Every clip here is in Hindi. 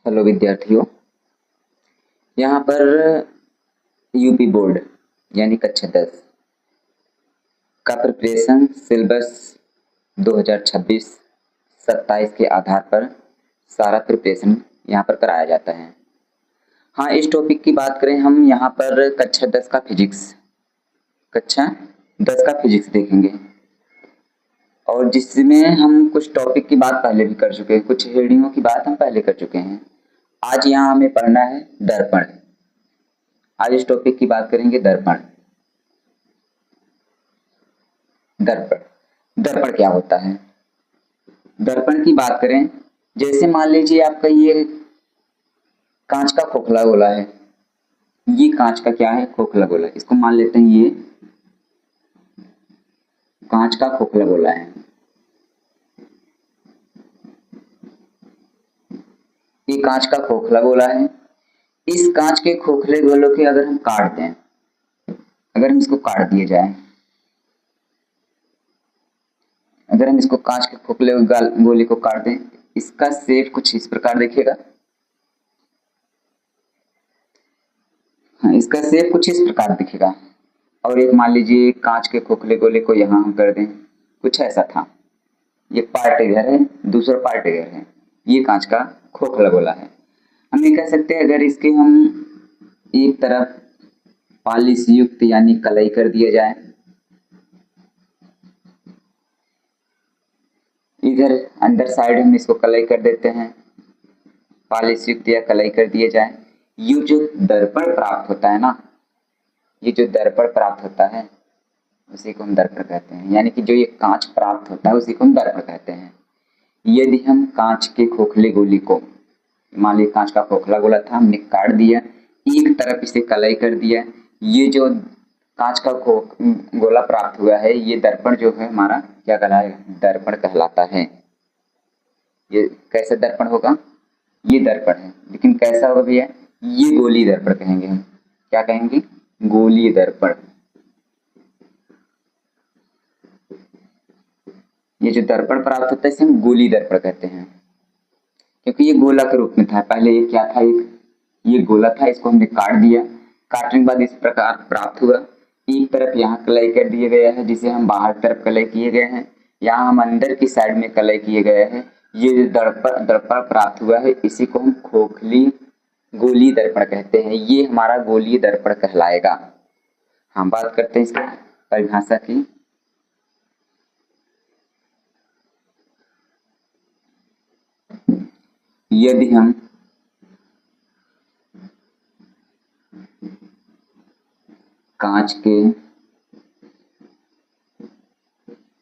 हेलो विद्यार्थियों, यहाँ पर यूपी बोर्ड यानी कक्षा 10 का प्रिपरेशन सिलेबस 2026-27 के आधार पर सारा प्रिपरेशन यहाँ पर कराया जाता है। हाँ, इस टॉपिक की बात करें हम यहाँ पर कक्षा 10 का फिजिक्स देखेंगे और जिसमें हम कुछ टॉपिक की बात पहले भी कर चुके हैं, कुछ हेडिंगों की बात हम पहले कर चुके हैं। आज यहाँ हमें पढ़ना है दर्पण। आज इस टॉपिक की बात करेंगे दर्पण। दर्पण क्या होता है? दर्पण की बात करें, जैसे मान लीजिए आपका ये कांच का खोखला गोला है। ये कांच का क्या है? खोखला गोला। इसको मान लेते हैं ये कांच का खोखला गोला है। ये कांच का खोखला गोला है। इस कांच के खोखले गोलों के अगर हम काट दें, अगर हम इसको काट दिए जाए, अगर हम इसको कांच के खोखले गोले को काट दें, इसका शेप कुछ इस प्रकार दिखेगा। हाँ, इसका शेप कुछ इस प्रकार दिखेगा। और एक मान लीजिए कांच के खोखले गोले को यहाँ हम कर दें, कुछ ऐसा था। ये पार्ट इधर है, दूसरा पार्ट इधर है। ये कांच का खोखला गोला है। हम ये कह सकते हैं अगर इसके हम एक तरफ पॉलिश युक्त यानी कलई कर दिया जाए, इधर अंदर साइड हम इसको कलई कर देते हैं, पॉलिश युक्त या कलई कर दिया जाए, ये जो दर्पण प्राप्त होता है ना, ये जो दर्पण प्राप्त होता है उसी को हम दर्पण कहते हैं। यानी कि जो ये कांच प्राप्त होता है उसी को हम दर्पण कहते हैं। यदि हम कांच के खोखले गोली को, मान लीजिए कांच का खोखला गोला था, हमने काट दिया, एक तरफ इसे कलई कर दिया, ये जो कांच का गोला प्राप्त हुआ है, ये दर्पण जो है हमारा क्या कहलाएगा? दर्पण कहलाता है। ये कैसे दर्पण होगा? ये दर्पण है, लेकिन कैसा होगा भैया? ये गोलीय दर्पण कहेंगे हम। क्या कहेंगे? गोलीय दर्पण। ये जो दर्पण प्राप्त होता है इसे हम गोलीय दर्पण कहते हैं, क्योंकि ये गोला के रूप में था। पहले ये क्या था? ये गोला था, इसको हमने काट दिया, काटने के बाद इस प्रकार प्राप्त हुआ। एक तरफ यहाँ कलई कर दिया गया है, जिसे हम बाहर तरफ कलई किए गए हैं, यहाँ हम अंदर की साइड में कलई किए गए हैं। ये जो दर्पण प्राप्त हुआ है इसी को हम खोखली गोलीय दर्पण कहते हैं। ये हमारा गोलीय दर्पण कहलाएगा। हम बात करते हैं इसकी परिभाषा की। यदि हम कांच के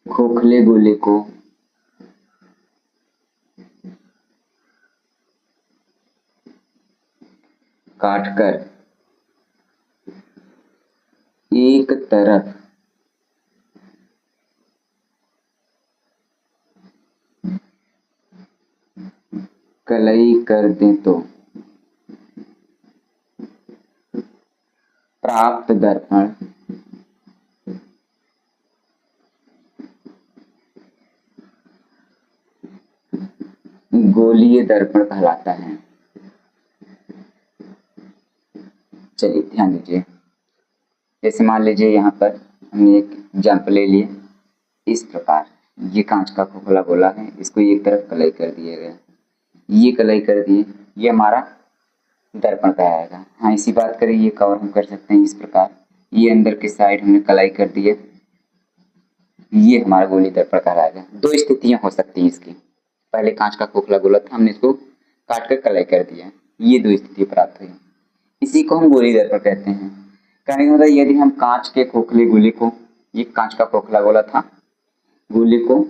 खोखले गोले को काटकर एक तरफ कलई कर दें तो प्राप्त दर्पण गोलीय दर्पण कहलाता है। चलिए ध्यान दीजिए, जैसे मान लीजिए यहाँ पर हमने एक एग्जाम्पल ले लिए। इस प्रकार ये कांच का खोखला गोला है, इसको एक तरफ कलई कर दिया गया, ये कलई कर दिए, ये हमारा दर्पण कहलाएगा। हाँ, इसी बात करें ये कवर हम कर सकते हैं इस प्रकार, ये अंदर की साइड हमने कलई कर दिए, ये हमारा गोलीय दर्पण कहलाएगा। दो स्थितियां हो सकती हैं इसकी। पहले कांच का खोखला गोला था, हमने इसको काट कर कलई कर दिया, ये दो स्थिति प्राप्त हुई, इसी को हम गोलीय दर्पण कहते हैं। कहने का मतलब यदि हम कांच के खोखले गोले को, ये कांच का खोखला गोला था, गोले को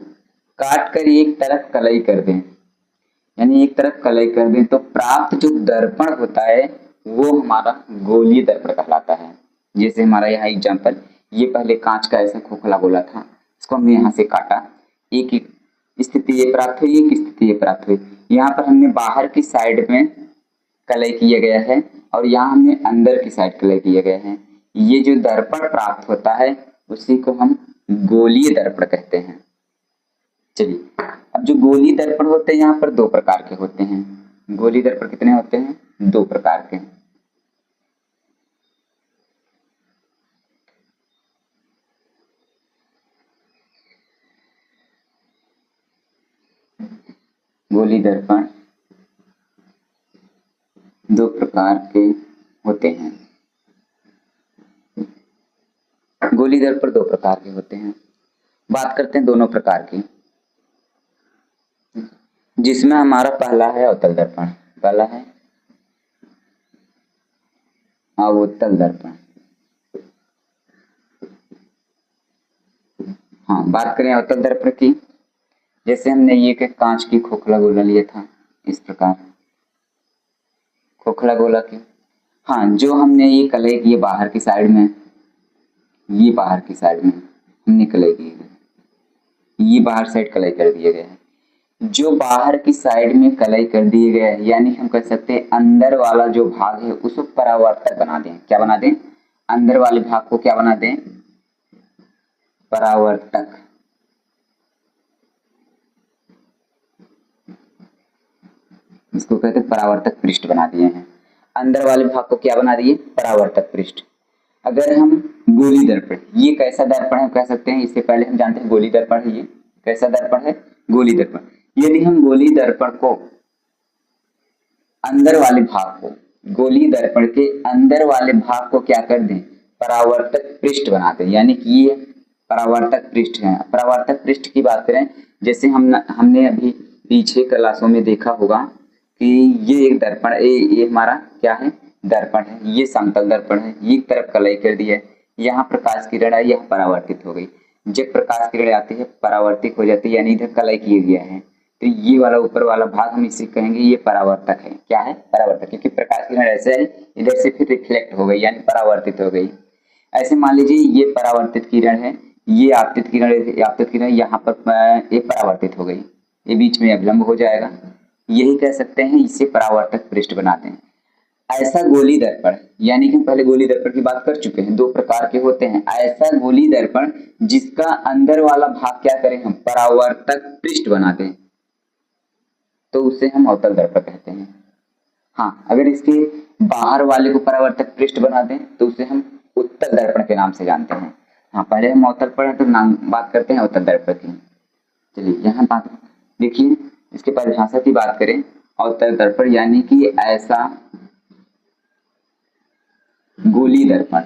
काट कर एक तरफ कलई कर दें, यानी एक तरफ कलई कर दें, तो प्राप्त जो दर्पण होता है वो हमारा गोलीय दर्पण कहलाता है। जैसे हमारा यहाँ एग्जाम्पल, ये पहले कांच का ऐसा खोखला गोला था, इसको हमने यहाँ से काटा, एक स्थिति ये प्राप्त हुई, एक स्थिति ये प्राप्त हुई। यहाँ पर हमने बाहर की साइड में कलई किया गया है और यहाँ हमने अंदर की साइड कलई किया गया है। ये जो दर्पण प्राप्त होता है उसी को हम गोलीय दर्पण कहते हैं। चलिए, अब जो गोलीय दर्पण होते हैं यहाँ पर दो प्रकार के होते हैं। गोली दर्पण कितने होते हैं? 2 प्रकार के। गोली दर्पण 2 प्रकार के होते हैं। गोली दर्पण 2 प्रकार के होते हैं। बात करते हैं दोनों प्रकार की, जिसमें हमारा पहला है अवतल दर्पण। पहला है अवतल दर्पण। हाँ, बात करें अवतल दर्पण की, जैसे हमने ये कि कांच की खोखला गोला लिया था, इस प्रकार खोखला गोला की। हाँ, जो हमने ये कलई की बाहर की साइड में, ये बाहर की साइड में हमने कलई की है, ये बाहर साइड कलई कर दिए गए हैं। जो बाहर की साइड में कलई कर दिए गए हैं, यानी हम कह सकते हैं अंदर वाला जो भाग है उसको परावर्तक बना दें। क्या बना दें? अंदर वाले भाग को क्या बना दें? परावर्तक। इसको कहते हैं परावर्तक पृष्ठ बना दिए हैं। अंदर वाले भाग को क्या बना दिए? परावर्तक पृष्ठ। अगर हम गोली दर्पण, ये कैसा दर्पण है कह सकते हैं, इससे पहले हम जानते हैं गोली दर्पण है। ये कैसा दर्पण है? गोली दर्पण। यदि हम गोली दर्पण को अंदर वाले भाग को, गोली दर्पण के अंदर वाले भाग को क्या कर दें? परावर्तक पृष्ठ बना दें, यानी कि ये परावर्तक पृष्ठ है। परावर्तक पृष्ठ की बात करें, जैसे हमने अभी पीछे क्लासों में देखा होगा कि ये एक दर्पण, ये हमारा क्या है? दर्पण है। ये समतल दर्पण है, ये एक तरफ कलई कर दिया है, यहाँ प्रकाश किरण आई, यहाँ परावर्तित हो गई। जब प्रकाश किरण आती है परावर्तित हो जाती है, यानी इधर कलई किया गया है, तो ये वाला ऊपर वाला भाग हम इसे कहेंगे ये परावर्तक है। क्या है? परावर्तक, क्योंकि प्रकाश किरण ऐसे है, इधर से फिर रिफ्लेक्ट हो गई, यानी परावर्तित हो गई। ऐसे मान लीजिए ये परावर्तित किरण है, ये आपतित किरण, आपतित किरण यहाँ पर ये परावर्तित हो गई, ये बीच में अभिलंब हो जाएगा, यही कह सकते हैं इसे परावर्तक पृष्ठ बनाते हैं। ऐसा गोली दर्पण, यानी कि हम पहले गोली दर्पण की बात कर चुके हैं, 2 प्रकार के होते हैं। ऐसा गोली दर्पण जिसका अंदर वाला भाग क्या करें? हम परावर्तक पृष्ठ बनाते हैं, तो उसे हम अवतल दर्पण कहते हैं। हाँ, अगर इसके बाहर वाले को परावर्तक पृष्ठ बना दें तो उसे हम उत्तल दर्पण के नाम से जानते हैं। हाँ, पहले हम अवतल पर तो नाम बात करते हैं अवतल दर्पण की। चलिए यहाँ बात देखिए, इसके परिभाषा की बात करें, अवतल दर्पण यानी कि ऐसा गोली दर्पण,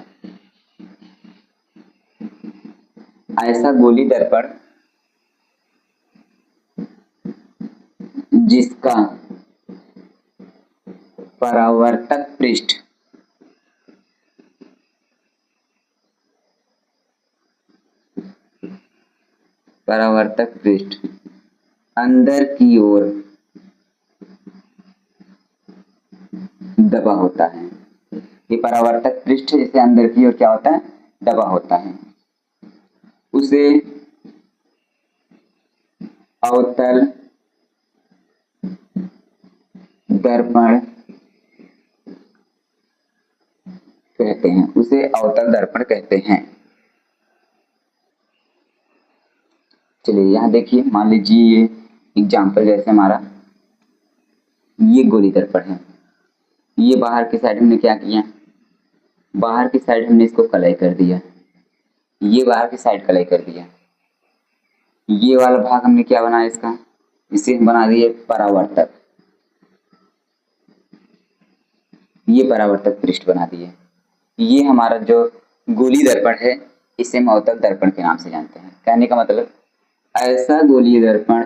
ऐसा गोली दर्पण जिसका परावर्तक पृष्ठ अंदर की ओर दबा होता है। ये परावर्तक पृष्ठ इसे अंदर की ओर क्या होता है? दबा होता है, उसे अवतल दर्पण कहते हैं, उसे अवतल दर्पण कहते हैं। चलिए यहाँ देखिए, मान लीजिए ये एग्जाम्पल, जैसे हमारा ये गोली दर्पण है, ये बाहर की साइड हमने क्या किया? बाहर की साइड हमने इसको कलई कर दिया, ये बाहर की साइड कलई कर दिया। ये वाला भाग हमने क्या बनाया इसका? इसे हम बना दिए परावर्तक, ये परावर्तक पृष्ठ बना दिए। ये हमारा जो गोली दर्पण है इसे हम अवतल दर्पण के नाम से जानते हैं। कहने का मतलब, ऐसा गोली दर्पण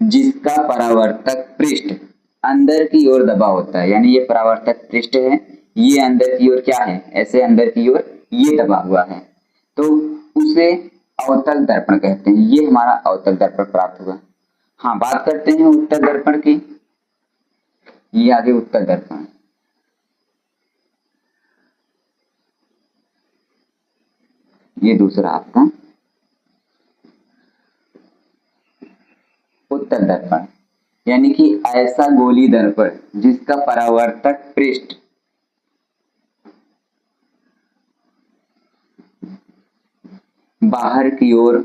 जिसका परावर्तक पृष्ठ अंदर की ओर दबा होता है, यानी ये परावर्तक पृष्ठ है, ये अंदर की ओर क्या है? ऐसे अंदर की ओर ये दबा हुआ है, तो उसे अवतल दर्पण कहते हैं। ये हमारा अवतल दर्पण प्राप्त हुआ। हाँ, बात करते हैं उत्तल दर्पण की। ये आगे उत्तल दर्पण, ये दूसरा आपका उत्तल दर्पण, यानी कि ऐसा गोली दर्पण जिसका परावर्तक पृष्ठ बाहर की ओर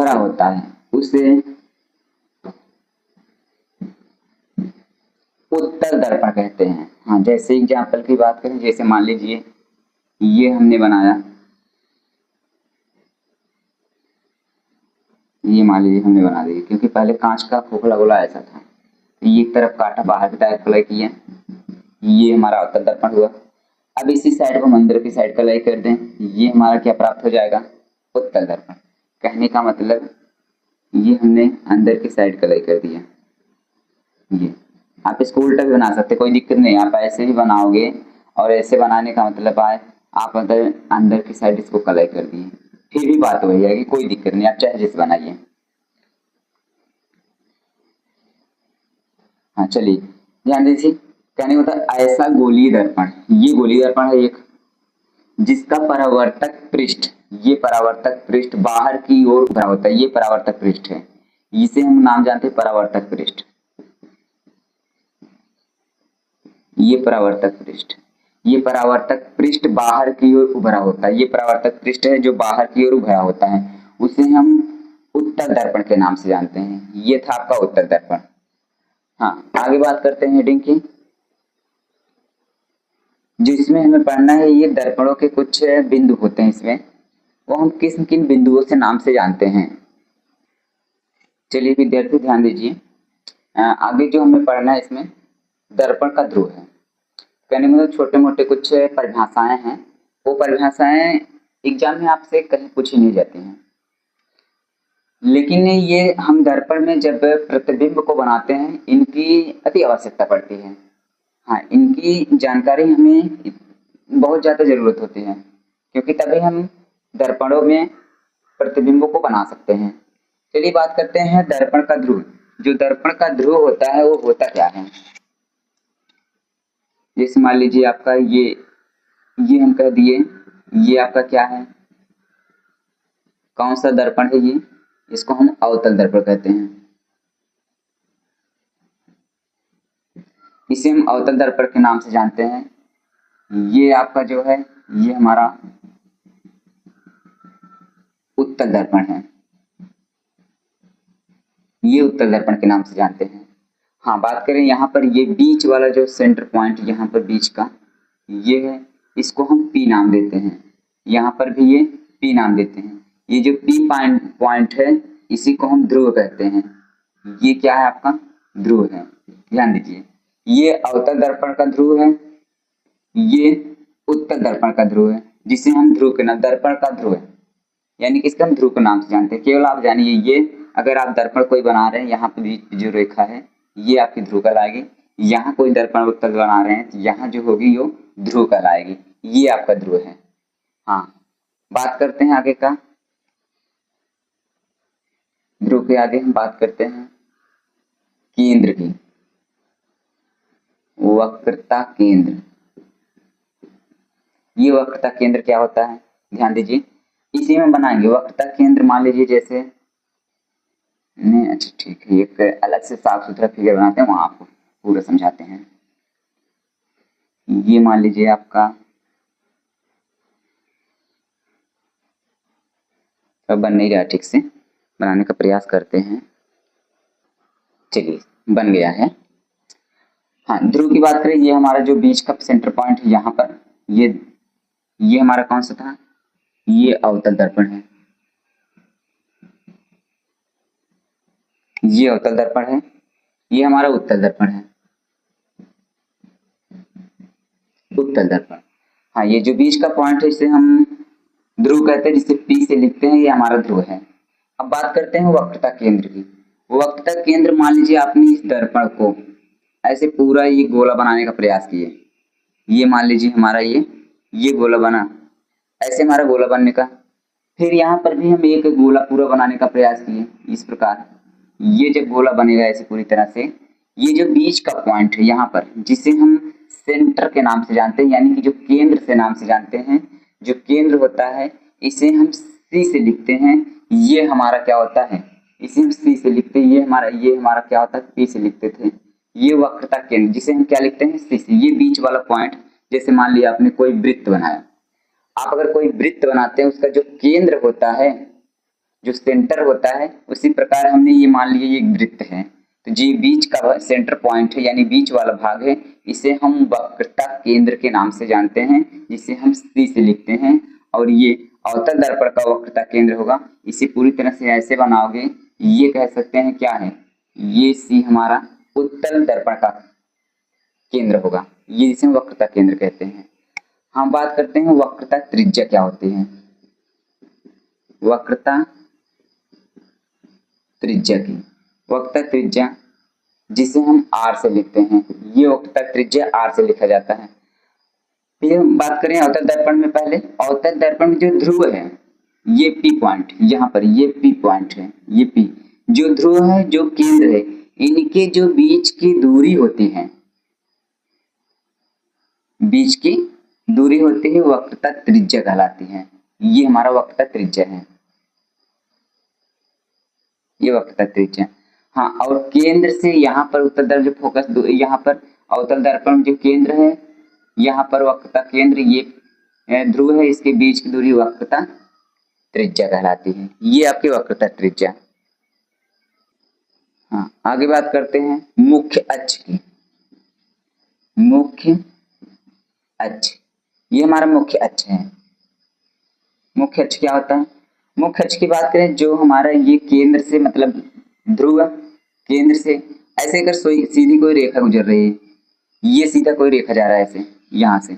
उभरा होता है उसे उत्तल दर्पण कहते हैं। हाँ, जैसे एग्जाम्पल की बात करें, जैसे मान लीजिए ये हमने बनाया, ये मान लीजिए हमने बना दिया, क्योंकि पहले कांच का खोखला गोला ऐसा था, ये एक तरफ काटा बाहर की तरफ कलर किया, ये हमारा उत्तल दर्पण हुआ। अब इसी साइड को हम अंदर की साइड कलर कर दें, ये हमारा क्या प्राप्त हो जाएगा, उत्तल दर्पण। कहने का मतलब ये हमने अंदर की साइड कलर कर दिया। ये आप इसको उल्टा भी बना सकते, कोई दिक्कत नहीं, आप ऐसे ही बनाओगे। और ऐसे बनाने का मतलब आए आप अंदर अंदर की साइड इसको कलर कर दिए, फिर भी बात वही है कि कोई दिक्कत नहीं, आप चाहे जैसे बनाइए। हाँ चलिए ध्यान दीजिए, कहने का मतलब ऐसा गोलीय दर्पण, ये गोलीय दर्पण है एक, जिसका परावर्तक पृष्ठ, ये परावर्तक पृष्ठ बाहर की ओर उभरा होता है, ये परावर्तक पृष्ठ है, इसे हम नाम जानते हैं परावर्तक पृष्ठ। ये परावर्तक पृष्ठ, ये परावर्तक पृष्ठ बाहर की ओर उभरा होता है, ये परावर्तक पृष्ठ है जो बाहर की ओर उभरा होता है, उसे हम उत्तल दर्पण के नाम से जानते हैं। ये था आपका उत्तल दर्पण। हाँ, आगे बात करते हैं हेडिंग की, जो इसमें हमें पढ़ना है, ये दर्पणों के कुछ बिंदु होते हैं इसमें, वो हम किस किन बिंदुओं से नाम से जानते हैं। चलिए विद्यार्थी ध्यान दीजिए, आगे जो हमें पढ़ना है इसमें दर्पण का ध्रुव है। कहने मतलब छोटे मोटे कुछ परिभाषाएं हैं, वो परिभाषाएं एग्जाम में आपसे कहीं पूछी नहीं जाती हैं, लेकिन ये हम दर्पण में जब प्रतिबिंब को बनाते हैं इनकी अति आवश्यकता पड़ती है। हाँ, इनकी जानकारी हमें बहुत ज्यादा जरूरत होती है, क्योंकि तभी हम दर्पणों में प्रतिबिंबों को बना सकते हैं। चलिए बात करते हैं दर्पण का ध्रुव। जो दर्पण का ध्रुव होता है वो होता क्या है, जैसे मान लीजिए आपका ये हम कह दिए, ये आपका क्या है, कौन सा दर्पण है, ये इसको हम अवतल दर्पण कहते हैं, इसे हम अवतल दर्पण के नाम से जानते हैं। ये आपका जो है ये हमारा उत्तल दर्पण है, ये उत्तल दर्पण के नाम से जानते हैं। हाँ, बात करें यहाँ पर ये बीच वाला जो सेंटर पॉइंट यहाँ पर बीच का ये है, इसको हम पी नाम देते हैं, यहाँ पर भी ये पी नाम देते हैं। ये जो पी पॉइंट है इसी को हम ध्रुव कहते हैं। ये क्या है आपका ध्रुव है, ध्यान दीजिए, ये अवतल दर्पण का ध्रुव है, ये उत्तल दर्पण का ध्रुव है, जिसे हम ध्रुव के नाम दर्पण का ध्रुव है, यानी कि इसका हम ध्रुव के नाम से जानते हैं। केवल आप जानिए, ये अगर आप दर्पण कोई बना रहे हैं, यहाँ पे जो रेखा है ये आपकी ध्रुव कहलाएगी, यहाँ कोई दर्पण उत्तल बना रहे हैं तो यहाँ जो होगी वो ध्रुव कहलाएगी, ये आपका ध्रुव है। हाँ, बात करते हैं आगे का, ध्रुव के आगे हम बात करते हैं केंद्र की, वक्रता केंद्र। ये वक्रता केंद्र क्या होता है, ध्यान दीजिए, इसी में बनाएंगे वक्रता केंद्र। मान लीजिए जैसे नहीं, अच्छा ठीक है, एक अलग से साफ सुथरा फिगर बनाते हैं, वहां आपको पूरा समझाते हैं। ये मान लीजिए आपका सब बन नहीं रहा, ठीक से बनाने का प्रयास करते हैं। चलिए बन गया है। हाँ, ध्रुव की बात करें, ये हमारा जो बीच का सेंटर पॉइंट है यहाँ पर, ये हमारा कौन सा था, ये अवतल दर्पण है, ये अवतल दर्पण है, ये हमारा उत्तल दर्पण है, उत्तल दर्पण। हाँ, ये जो बीच का पॉइंट है इसे हम ध्रुव कहते हैं, जिसे पी से लिखते हैं, ये हमारा ध्रुव है। अब बात करते हैं वक्रता केंद्र की। वक्रता केंद्र, मान लीजिए आपने इस दर्पण को ऐसे पूरा ये गोला बनाने का प्रयास किए, ये मान लीजिए हमारा ये गोला बना, ऐसे हमारा गोला बनने का, फिर यहाँ पर भी हम एक गोला पूरा बनाने का प्रयास किए इस प्रकार, ये जब गोला बनेगा ऐसे पूरी तरह से, ये जो बीच का पॉइंट है यहाँ पर, जिसे हम सेंटर के नाम से जानते हैं, यानी कि जो केंद्र से नाम से जानते हैं, जो केंद्र होता है इसे हम सी से लिखते हैं, ये हमारा क्या होता है, इसे हम सी से लिखते हैं, ये हमारा क्या होता है, पी से लिखते थे। ये वक्रता केंद्र जिसे हम क्या लिखते हैं, सी से, ये बीच वाला पॉइंट। जैसे मान लिया आपने कोई वृत्त बनाया, आप अगर कोई वृत्त बनाते हैं उसका जो केंद्र होता है जो सेंटर होता है उसी प्रकार हमने ये मान लिया ये एक वृत्त है, तो ये बीच का सेंटर पॉइंट है यानी बीच वाला भाग है, इसे हम वक्रता केंद्र के नाम से जानते हैं, जिसे हम C से लिखते हैं। और ये अवतल दर्पण का वक्रता केंद्र होगा। इसे पूरी तरह से ऐसे बनाओगे, ये कह सकते हैं क्या है, ये C हमारा उत्तल दर्पण का केंद्र होगा, ये जिसे हम वक्रता केंद्र कहते हैं। हम बात करते हैं वक्रता त्रिज्या क्या होती है। वक्रता त्रिज्या की, वक्रता त्रिज्या जिसे हम R से लिखते हैं, ये वक्रता त्रिज्या R से लिखा जाता है। फिर हम बात करें अवतल दर्पण में, पहले अवतल दर्पण में जो ध्रुव है, ये P पॉइंट, यहाँ पर ये P पॉइंट है, ये P जो ध्रुव है, जो केंद्र है, इनके जो बीच की दूरी होती है, बीच की दूरी होती है वक्रता त्रिज्या कहलाती है। ये हमारा वक्रता त्रिज्या है, ये वक्रता त्रिज्या। हाँ, और केंद्र से यहाँ पर उत्तल दर्पण जो फोकस, यहाँ पर अवतल दर्पण जो केंद्र है, यहाँ पर वक्रता केंद्र, ये ध्रुव है, इसके बीच की दूरी वक्रता त्रिज्या कहलाती है। ये आपकी वक्रता त्रिज्या। हाँ, आगे बात करते हैं मुख्य अक्ष की। मुख्य अक्ष, ये हमारा मुख्य अक्ष है। मुख्य अक्ष क्या होता है? मुख्य अक्ष की बात करें, जो हमारा ये केंद्र से, मतलब ध्रुव केंद्र से ऐसे अगर सीधी कोई रेखा गुजर रही है, ये सीधा कोई रेखा जा रहा है ऐसे, यहाँ से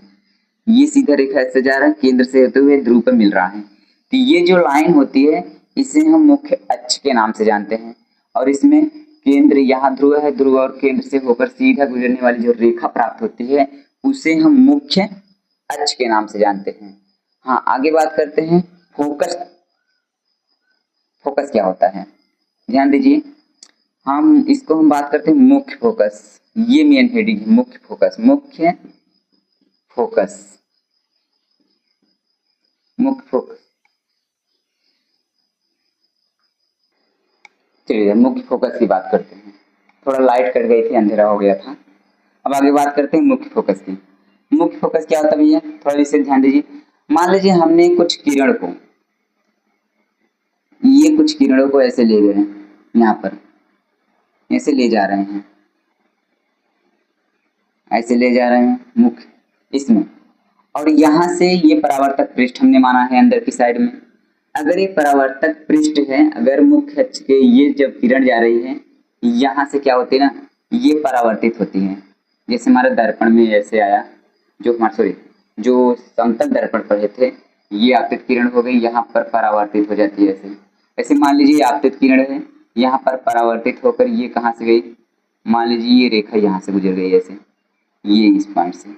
ये सीधा रेखा ऐसे जा रहा है, केंद्र से होते हुए ध्रुव पर मिल रहा है, तो ये जो लाइन होती है इसे हम मुख्य अक्ष के नाम से जानते हैं। और इसमें केंद्र, यहाँ ध्रुव है, ध्रुव और केंद्र से होकर सीधा गुजरने वाली जो रेखा प्राप्त होती है उसे हम मुख्य अक्ष के नाम से जानते हैं। हाँ, आगे बात करते हैं फोकस। फोकस क्या होता है, ध्यान दीजिए। हम बात करते हैं मुख्य फोकस, ये मेन हेडिंग है, मुख्य फोकस। मुख्य फोकस, मुख्य फोकस, चलिए मुख्य फोकस की बात करते हैं। थोड़ा लाइट कट गई थी, अंधेरा हो गया था। अब आगे बात करते हैं मुख्य फोकस की। मुख्य फोकस क्या होता है भैया, थोड़ा इसे ध्यान दीजिए। मान लीजिए हमने कुछ किरण को, ये कुछ किरणों को ऐसे ले गए हैं, यहाँ पर ऐसे ले जा रहे हैं, ऐसे ले जा रहे हैं मुख्य इसमें, और यहाँ से ये परावर्तक पृष्ठ हमने माना है अंदर की साइड में। अगर ये परावर्तक पृष्ठ है, अगर मुख्य अक्ष के ये जब किरण जा रही है, यहाँ से क्या होती है ना, ये परावर्तित होती है। जैसे हमारे दर्पण में ऐसे आया, जो हमारे जो समतल दर्पण पर थे, ये आपतित किरण हो गई, यहाँ पर परावर्तित हो जाती है ऐसे। ऐसे मान लीजिए आपतित किरण है, यहाँ पर परावर्तित होकर ये कहाँ से गई, मान लीजिए ये रेखा यहाँ से गुजर गई ऐसे, ये इस पॉइंट से,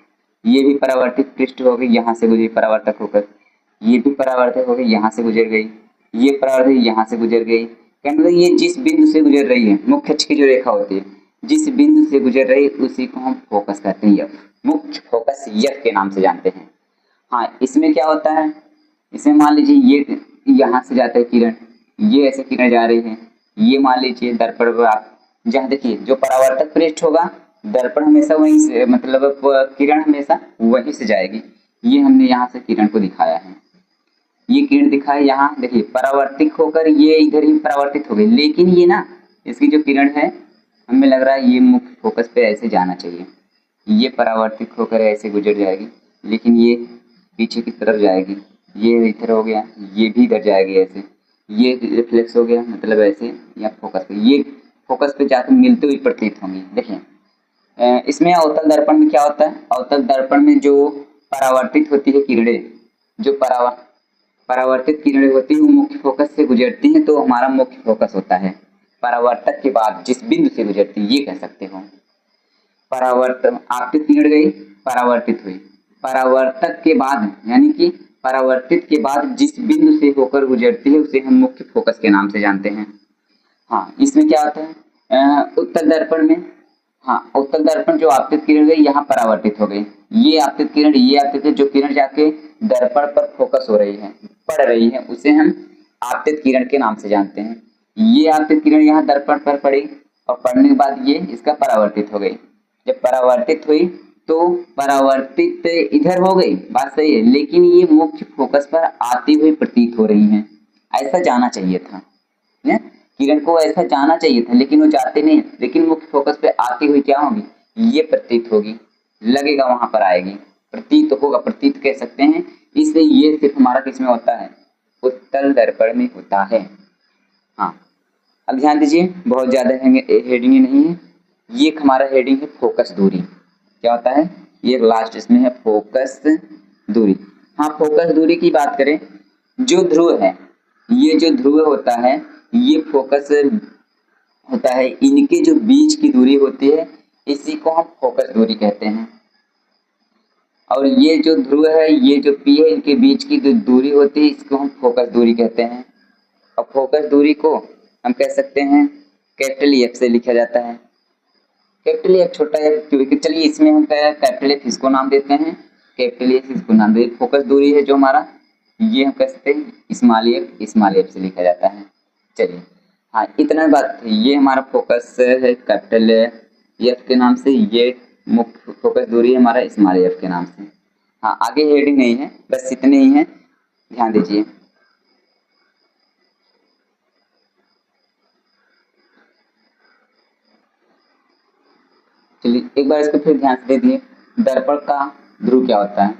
ये भी परावर्तित पृष्ठ हो गई, यहाँ से गुजरी परावर्तक होकर, ये भी परावर्तक हो गई, यहाँ से गुजर गई, ये परावर्तक यहाँ से गुजर गई। कहने मतलब ये जिस बिंदु से गुजर रही है, मुख्य अक्ष की जो रेखा होती है, जिस बिंदु से गुजर रही है उसी को हम फोकस कहते हैं, एफ, मुख्य फोकस एफ के नाम से जानते हैं। हाँ, इसमें क्या होता है, इसमें मान लीजिए ये यहाँ से जाता है किरण, ये ऐसे किरण जा रही है, ये मान लीजिए दर्पण पर आप जहाँ देखिए जो परावर्तक पृष्ठ होगा, दर्पण हमेशा वहीं से, मतलब किरण हमेशा वहीं से जाएगी। ये हमने यहाँ से किरण को दिखाया है, ये किरण दिखाया, यहाँ देखिए परावर्तित होकर ये इधर ही परावर्तित हो गई, लेकिन ये ना इसकी जो किरण है, हमें लग रहा है ये मुख्य फोकस पे ऐसे जाना चाहिए, ये परावर्तित होकर ऐसे गुजर जाएगी, लेकिन ये पीछे की तरफ जाएगी, ये इधर हो गया, ये भी इधर जाएगी ऐसे, ये रिफ्लेक्स हो गया, मतलब ऐसे या फोकस पे, ये फोकस पे जाकर मिलते हुए प्रतीत होंगी। देखिए इसमें अवतल दर्पण में क्या होता है, अवतल दर्पण में जो परावर्तित होती है किरणें, जो परावर्तित किरणें होती है वो मुख्य फोकस से गुजरती हैं, तो हमारा मुख्य फोकस होता है। परावर्तक के बाद जिस बिंदु से गुजरती है, ये कह सकते हो। परावर्तन, आपतित किरण गई, परावर्तित हुई, परावर्तक के बाद यानी कि परावर्तित के बाद जिस बिंदु से होकर गुजरती है उसे हम मुख्य फोकस के नाम से जानते हैं। हाँ, इसमें क्या होता है उत्तल दर्पण में, हाँ उत्तल दर्पण जो आपतित किरण गई यहाँ परावर्तित हो गई, ये आपतित किरण, ये आपतित जो किरण जाके दर्पण पर फोकस हो रही है, पड़ रही है, उसे हम आपतित किरण के नाम से जानते हैं। ये आपतित किरण यहाँ दर्पण पर पड़ी और पड़ने के बाद ये इसका परावर्तित हो गई, जब परावर्तित हुई तो परावर्तित इधर हो गई, बात सही है, लेकिन ये मुख्य फोकस पर आती हुई प्रतीत हो रही है, ऐसा जाना चाहिए था ना, किरण को ऐसा जाना चाहिए था, लेकिन वो जाते नहीं। लेकिन मुख्य फोकस पे आती हुई क्या होगी, ये प्रतीत होगी, लगेगा वहां पर आएगी, प्रतीत होगा, प्रतीत कह सकते हैं। इसलिए ये सिर्फ हमारा किसमें होता है, उत्तल दर्पण में होता है। हाँ, अब ध्यान दीजिए, बहुत ज्यादा हेडिंग नहीं है, ये हमारा हेडिंग है फोकस दूरी। क्या होता है, ये लास्ट इसमें है फोकस दूरी। हाँ, फोकस दूरी की बात करें, जो ध्रुव है, ये जो ध्रुव होता है, ये फोकस होता है, इनके जो बीच की दूरी होती है इसी को हम फोकस दूरी कहते हैं। और ये जो ध्रुव है, ये जो पी है, इनके बीच की जो दूरी होती है इसको हम फोकस दूरी कहते हैं। और फोकस दूरी को हम कह सकते हैं कैपिटल एफ से लिखा जाता है। कैपिटल एफ, छोटा एफ, क्योंकि चलिए इसमें हम कैपिटल एफ इसको नाम देते हैं, कैपिटल एफ इसको नाम देते हैं। फोकस दूरी है जो हमारा, ये हम कह सकते हैं स्मॉल एफ से लिखा जाता है। चलिए, हाँ इतना बात थी, ये हमारा फोकस है कैपिटल एफ के नाम से, ये मुख्य फोकस दूरी है हमारा स्मॉल एफ के नाम से। हाँ, आगे हेडिंग नहीं है, बस इतने ही है, ध्यान दीजिए। चलिए एक बार इसको फिर ध्यान से दे दिए, दर्पण का ध्रुव क्या होता है।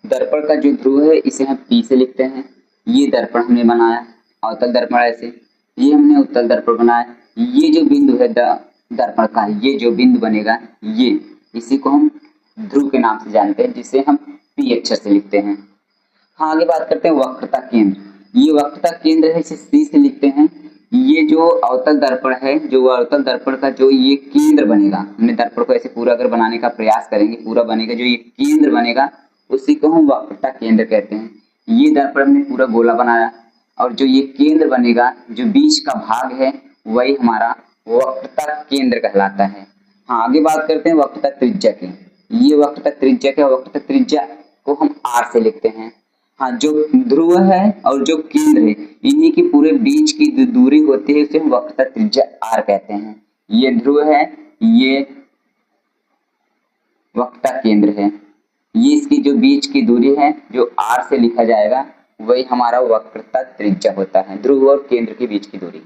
दर्पण का जो ध्रुव है इसे हम पी से लिखते हैं। ये दर्पण हमने बनाया, अवतल दर्पण ऐसे, ये हमने उत्तल दर्पण बनाया। ये जो बिंदु है दर्पण का, ये जो बिंदु बनेगा, ये इसी को हम ध्रुव के नाम से जानते हैं, जिसे हम पी अक्षर से लिखते हैं। हाँ, आगे बात करते हैं वक्रता केंद्र। ये वक्रता केंद्र है, इसे सी से लिखते हैं। ये जो अवतल दर्पण है, जो अवतल दर्पण का जो ये केंद्र बनेगा, हमने दर्पण को ऐसे पूरा अगर बनाने का प्रयास करेंगे, पूरा बनेगा, जो ये केंद्र बनेगा उसी को हम वक्रता केंद्र कहते हैं। ये दर्पण हमने पूरा गोला बनाया, और जो ये केंद्र बनेगा, जो बीच का भाग है, वही हमारा वक्रता केंद्र कहलाता है। हाँ, आगे बात करते हैं वक्रता त्रिज्या की। ये वक्रता त्रिज्या है, वक्रता त्रिज्या को हम आर से लिखते हैं। हाँ, जो ध्रुव है और जो केंद्र है, इन्हीं की पूरे बीच की जो दूरी होती है उसे हम वक्रता त्रिज्या आर कहते हैं। ये ध्रुव है, ये वक्रता केंद्र है, ये इसकी जो बीच की दूरी है जो आर से लिखा जाएगा, वही हमारा वक्रता त्रिज्या होता है, ध्रुव और केंद्र के बीच की दूरी।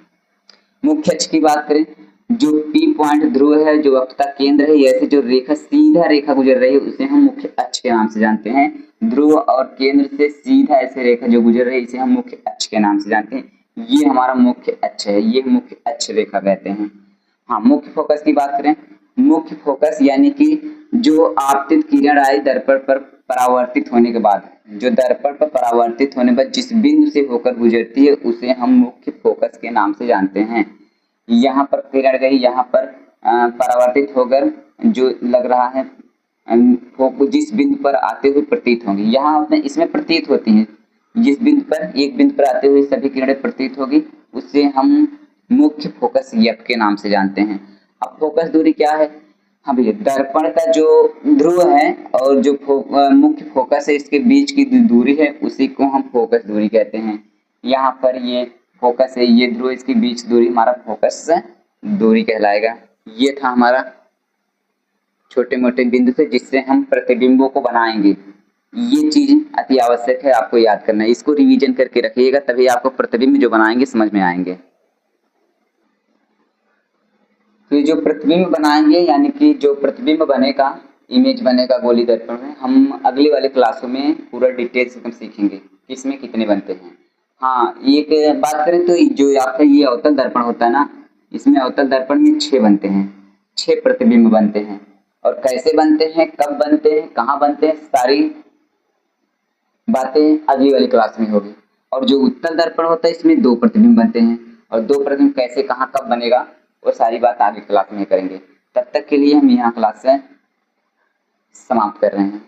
मुख्य अक्ष की बात करें, जो पी पॉइंट ध्रुव है, जो वक्रता केंद्र है, ऐसे जो रेखा सीधा रेखा गुजर रही है उसे हम मुख्य अक्ष के नाम से जानते हैं। ध्रुव और केंद्र से सीधा ऐसे रेखा जो गुजर रही है इसे हम मुख्य अक्ष के नाम से जानते हैं। ये हमारा मुख्य अक्ष है, ये मुख्य अक्ष रेखा कहते हैं। हाँ, मुख्य फोकस की बात करें, मुख्य फोकस यानी कि जो आपतित किरण आई दर्पण पर परावर्तित होने के बाद, जो दर्पण पर परावर्तित होने पर जिस बिंदु से होकर गुजरती है उसे हम मुख्य फोकस के नाम से जानते हैं। यहाँ पर किरण गई, यहाँ पर परावर्तित होकर जो लग रहा है जिस बिंदु पर आते हुए प्रतीत होंगी, यहाँ इसमें प्रतीत होती है, जिस बिंदु पर, एक बिंदु पर आते हुए सभी किरणें प्रतीत होगी उसे हम मुख्य फोकस एफ के नाम से जानते हैं। अब फोकस दूरी क्या है, हाँ भैया, दर्पण का जो ध्रुव है और जो मुख्य फोकस है इसके बीच की दूरी है उसी को हम फोकस दूरी कहते हैं। यहाँ पर ये फोकस है, ये ध्रुव, इसके बीच दूरी हमारा फोकस दूरी कहलाएगा। ये था हमारा छोटे मोटे बिंदु से जिससे हम प्रतिबिंबों को बनाएंगे। ये चीज अति आवश्यक है, आपको याद करना है, इसको रिवीजन करके रखिएगा, तभी आपको प्रतिबिंब जो बनाएंगे समझ में आएंगे। तो जो प्रतिबिंब बनाएंगे, यानी कि जो प्रतिबिंब बनेगा, इमेज बनेगा गोली दर्पण में, हम अगली वाले क्लासों में पूरा डिटेल से हम सीखेंगे किसमें कितने बनते हैं। हाँ, एक बात करें तो जो आपका ये अवतल दर्पण होता है ना, इसमें अवतल दर्पण में 6 बनते हैं, 6 प्रतिबिंब बनते हैं। और कैसे बनते हैं, कब बनते हैं, कहाँ बनते हैं, सारी बातें अगली वाली क्लास में होगी। और जो उत्तल दर्पण होता है इसमें 2 प्रतिबिंब बनते हैं, और 2 प्रतिबिंब कैसे कहाँ कब बनेगा वो सारी बात आगे क्लास में करेंगे। तब तक के लिए हम यहाँ क्लास से समाप्त कर रहे हैं।